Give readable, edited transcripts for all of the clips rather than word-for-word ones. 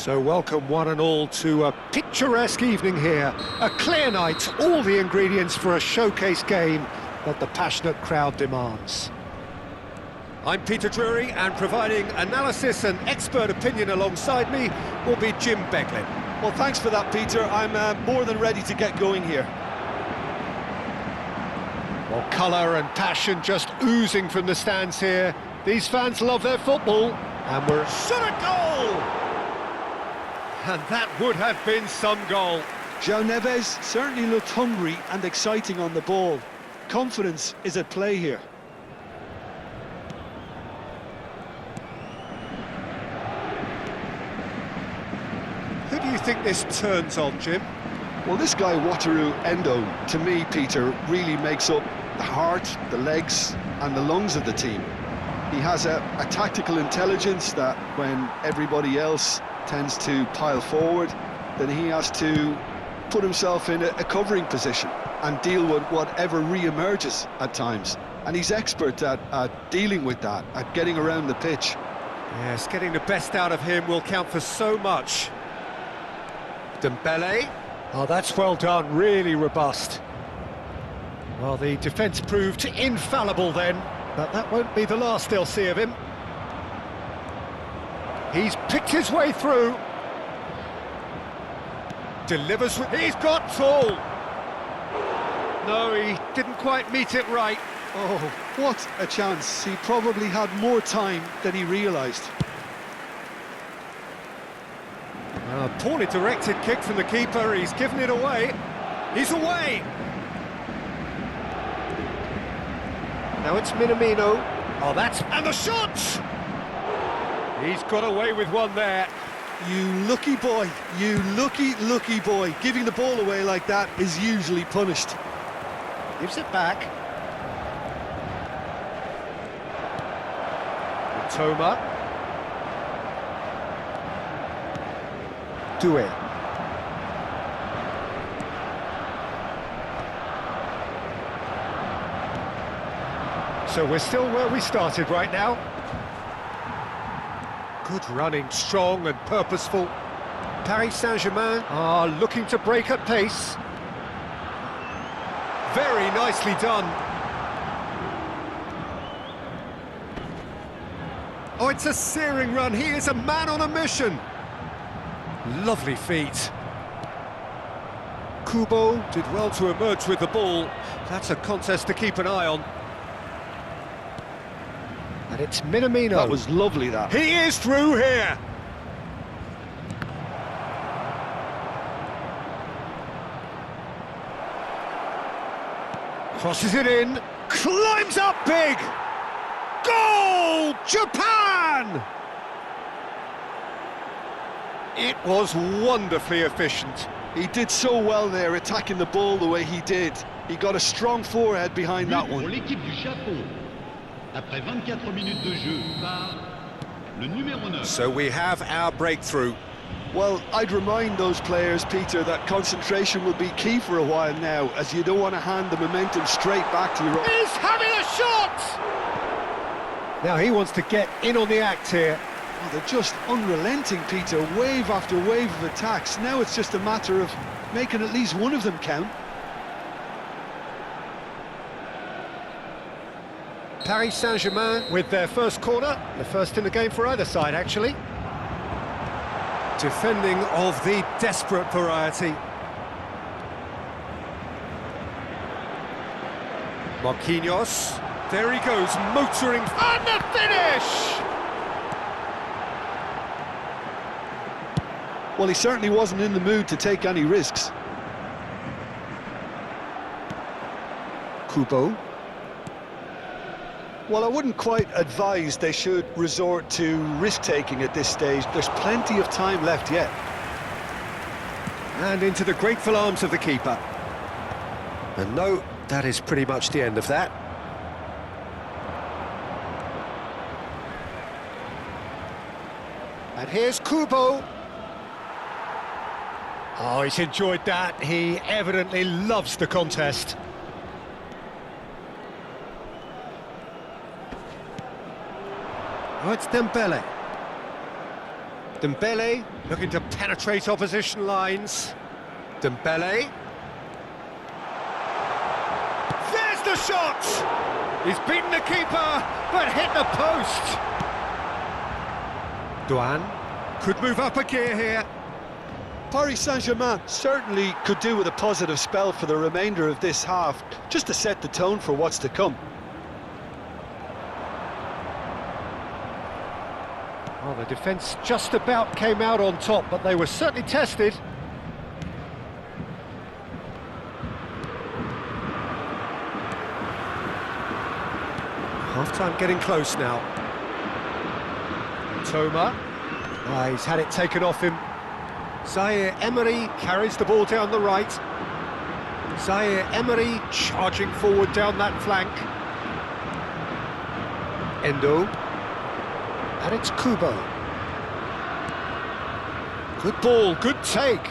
So welcome one and all to a picturesque evening here. A clear night, all the ingredients for a showcase game that the passionate crowd demands. I'm Peter Drury, and providing analysis and expert opinion alongside me will be Jim Beglin. Well, thanks for that, Peter. I'm more than ready to get going here. Well, colour and passion just oozing from the stands here. These fans love their football, and we're... Shot a goal! And that would have been some goal. João Neves certainly looked hungry and exciting on the ball. Confidence is at play here. Who do you think this turns on, Jim? Well, this guy, Wataru Endo, to me, Peter, really makes up the heart, the legs and the lungs of the team. He has a tactical intelligence that when everybody else tends to pile forward, then he has to put himself in a covering position and deal with whatever re-emerges at times. And he's expert at dealing with that, at getting around the pitch. Yes, getting the best out of him will count for so much. Dembele. Oh, that's well done, really robust. Well, the defence proved infallible then, but that won't be the last they'll see of him. He's picked his way through. Delivers, he's got tall. No, he didn't quite meet it right. Oh, what a chance. He probably had more time than he realised. A poorly directed kick from the keeper, he's given it away. He's away! Now it's Minamino. Oh, that's... and the shot! He's got away with one there. You lucky boy, you lucky boy. Giving the ball away like that is usually punished. Gives it back. Toma. Doué. So we're still where we started right now. Good running, strong and purposeful. Paris Saint-Germain are looking to break at pace. Very nicely done. Oh, it's a searing run. He is a man on a mission. Lovely feet. Kubo did well to emerge with the ball. That's a contest to keep an eye on. And it's Minamino. That was lovely, that. He is through here. Crosses it in. Climbs up big. Goal! Japan! It was wonderfully efficient. He did so well there, attacking the ball the way he did. He got a strong forehead behind that one. Pour l'équipe du Japon, après 24 minutes de jeu par le numéro 9. So we have our breakthrough. Well, I'd remind those players, Peter, that concentration will be key for a while now, as you don't want to hand the momentum straight back to your own. He's having a shot! Now he wants to get in on the act here. Oh, they're just unrelenting, Peter, wave after wave of attacks. Now it's just a matter of making at least one of them count. Paris Saint-Germain with their first corner, the first in the game for either side, actually. Defending of the desperate variety. Marquinhos, there he goes, motoring, and the finish! Well, he certainly wasn't in the mood to take any risks. Kubo. Well, I wouldn't quite advise they should resort to risk-taking at this stage. There's plenty of time left yet. And into the grateful arms of the keeper. And no, that is pretty much the end of that. And here's Kubo. Oh, he's enjoyed that. He evidently loves the contest. Oh, it's Dembele. Dembele looking to penetrate opposition lines. Dembele. There's the shot! He's beaten the keeper, but hit the post. Douane could move up a gear here. Paris Saint-Germain certainly could do with a positive spell for the remainder of this half, just to set the tone for what's to come. Well, the defence just about came out on top, but they were certainly tested. Half-time getting close now. Thomas. He's had it taken off him. Zaire Emery carries the ball down the right. Zaire Emery charging forward down that flank. Endo. And it's Kubo. Good ball, good take.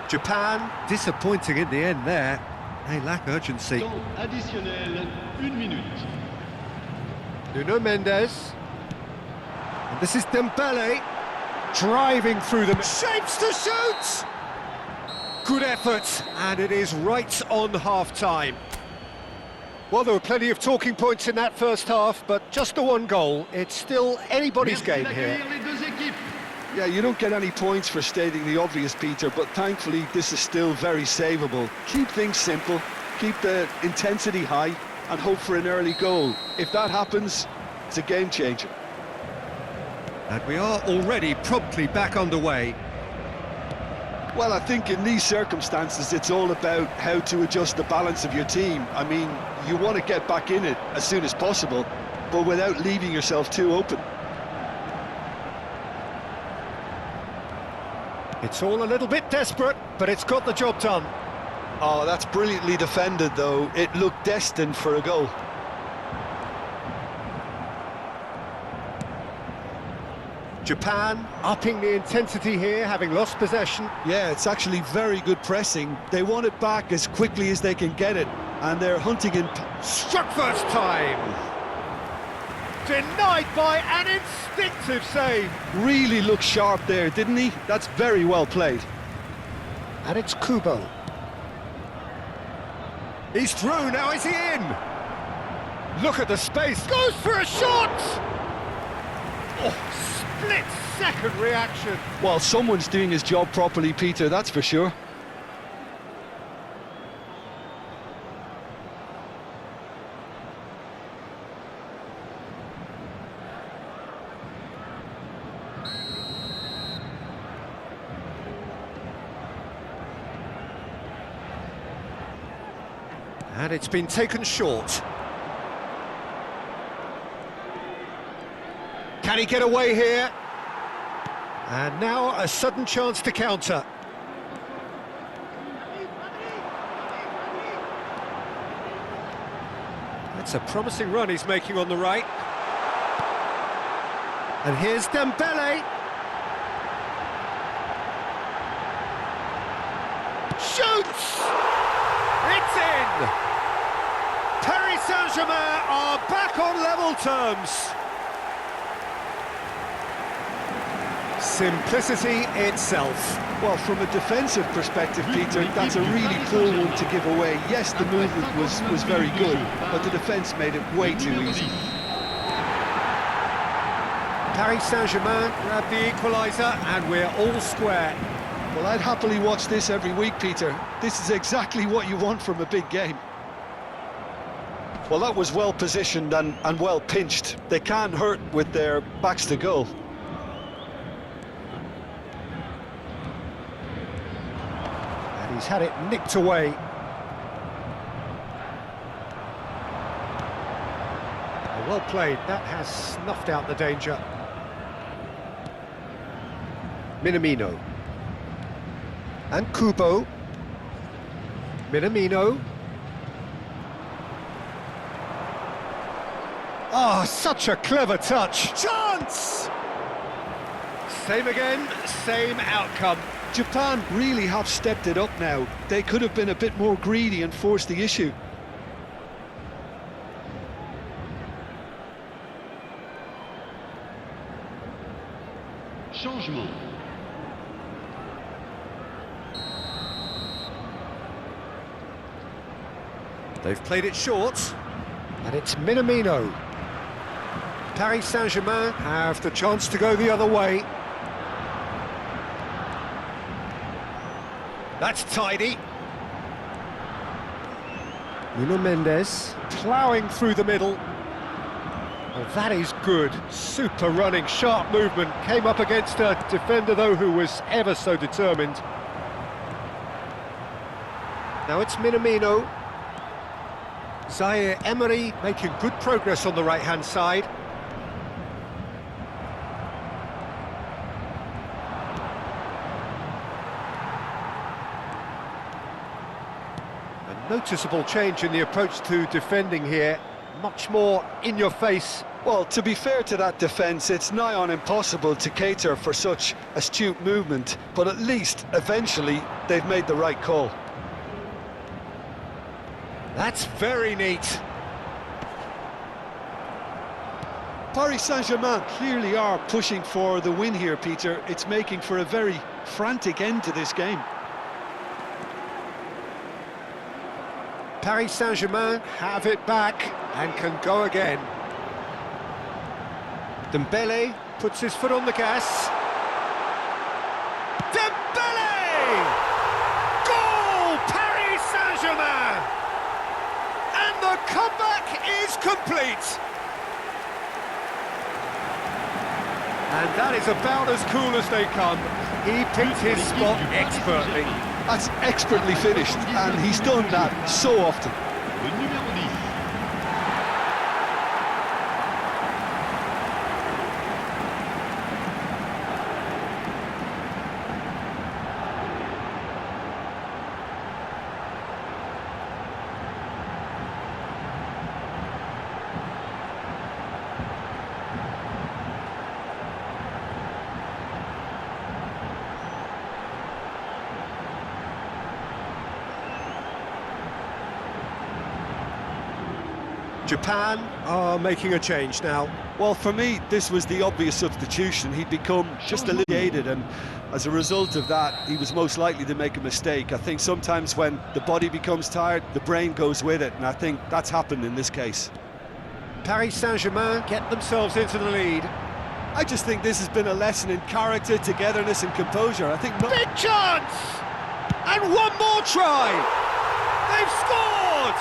Japan disappointing in the end there. They lack urgency. Temps additionnel, 1 minute. Nuno Mendes. And this is Dembele. Driving through them. Shapes to shoot! Good effort, and it is right on half-time. Well, there were plenty of talking points in that first half, but just the one goal. It's still anybody's game here. Merci d'accueillir les deux équipes. Yeah, you don't get any points for stating the obvious, Peter, but thankfully this is still very savable. Keep things simple, keep the intensity high, and hope for an early goal. If that happens, it's a game changer. And we are already promptly back underway. Well, I think in these circumstances it's all about how to adjust the balance of your team. I mean, you want to get back in it as soon as possible, but without leaving yourself too open. It's all a little bit desperate, but it's got the job done. Oh, that's brilliantly defended, though. It looked destined for a goal. Japan upping the intensity here, having lost possession. Yeah, it's actually very good pressing. They want it back as quickly as they can get it, and they're hunting in... Struck first time! Denied by an instinctive save. Really looked sharp there, didn't he? That's very well played. And it's Kubo. He's through, now is he in? Look at the space, goes for a shot! Oh, split-second reaction. Well, someone's doing his job properly, Peter, that's for sure. And it's been taken short. Can he get away here? And now a sudden chance to counter. That's a promising run he's making on the right. And here's Dembele. Shoots! It's in! Paris Saint-Germain are back on level terms. Simplicity itself. Well, from a defensive perspective, Peter, that's a really poor one to give away. Yes, the movement was very good, but the defence made it way too easy. Paris Saint-Germain grab the equaliser, and we're all square. Well, I'd happily watch this every week, Peter. This is exactly what you want from a big game. Well, that was well positioned and well pinched. They can't hurt with their backs to goal. And he's had it nicked away. Well played, that has snuffed out the danger. Minamino. And Kubo. Minamino. Oh, such a clever touch. Chance! Same again, same outcome. Japan really have stepped it up now. They could have been a bit more greedy and forced the issue. Changement. They've played it short, and it's Minamino. Paris Saint-Germain have the chance to go the other way. That's tidy. Nuno Mendes ploughing through the middle. Oh, that is good. Super running, sharp movement. Came up against a defender, though, who was ever so determined. Now it's Minamino. Zaire Emery making good progress on the right-hand side. A noticeable change in the approach to defending here. Much more in your face. Well, to be fair to that defence, it's nigh on impossible to cater for such astute movement, but at least, eventually, they've made the right call. That's very neat. Paris Saint-Germain clearly are pushing for the win here, Peter. It's making for a very frantic end to this game. Paris Saint-Germain have it back and can go again. Dembele puts his foot on the gas. Dembele! Goal! Paris Saint-Germain! And the comeback is complete. And that is about as cool as they come. He picked his spot expertly. That's expertly finished, and he's done that so often. Le numéro 10. Japan are making a change now. Well, for me, this was the obvious substitution. He'd become just a little jaded, and as a result of that, he was most likely to make a mistake. I think sometimes when the body becomes tired, the brain goes with it, and I think that's happened in this case. Paris Saint-Germain get themselves into the lead. I just think this has been a lesson in character, togetherness and composure. I think... Big chance! And one more try! They've scored!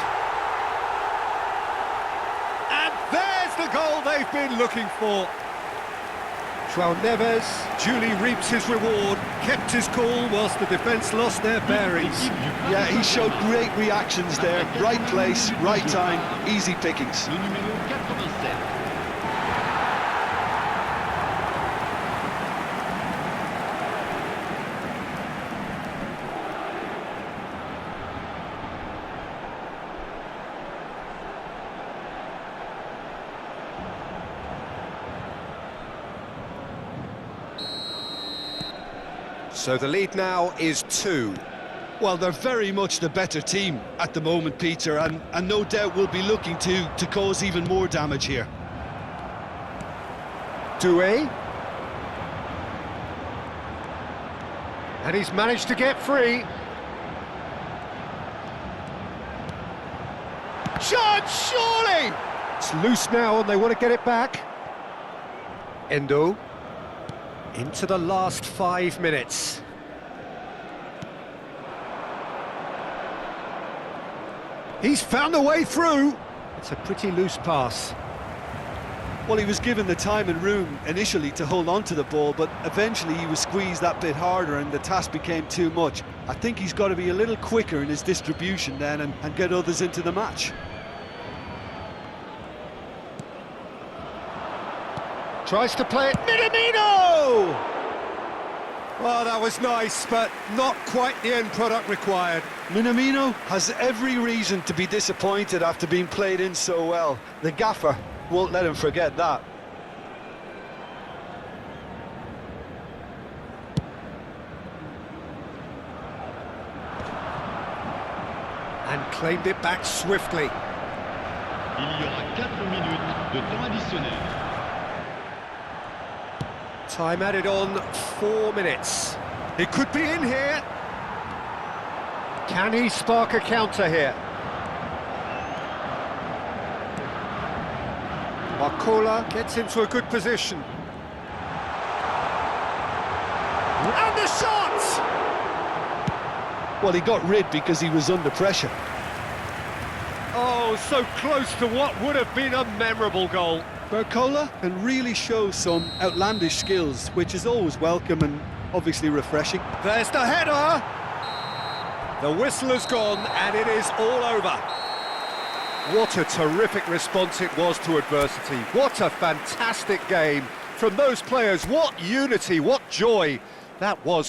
And there's the goal they've been looking for. João Neves duly reaps his reward, kept his cool whilst the defence lost their bearings. Yeah, he showed great reactions there. Right place, right time, easy pickings. Le numéro 87. So the lead now is 2. Well, they're very much the better team at the moment, Peter, and no doubt will be looking to cause even more damage here. Doué. And he's managed to get free. Chance, surely! It's loose now and they want to get it back. Endo. Into the last 5 minutes. He's found a way through. It's a pretty loose pass. Well, he was given the time and room initially to hold on to the ball, but eventually he was squeezed that bit harder and the task became too much. I think he's got to be a little quicker in his distribution then and get others into the match. Tries to play it, Minamino! Well, that was nice, but not quite the end product required. Minamino has every reason to be disappointed after being played in so well. The gaffer won't let him forget that. And claimed it back swiftly. Il y aura 4 minutes de temps additionnel. Time added on 4 minutes. It could be in here. Can he spark a counter here? Barcola gets into a good position. And the shot! Well, he got rid because he was under pressure. Oh, so close to what would have been a memorable goal. Barcola can really show some outlandish skills, which is always welcome and obviously refreshing. There's the header! The whistle has gone and it is all over. What a terrific response it was to adversity. What a fantastic game from those players. What unity, what joy that was.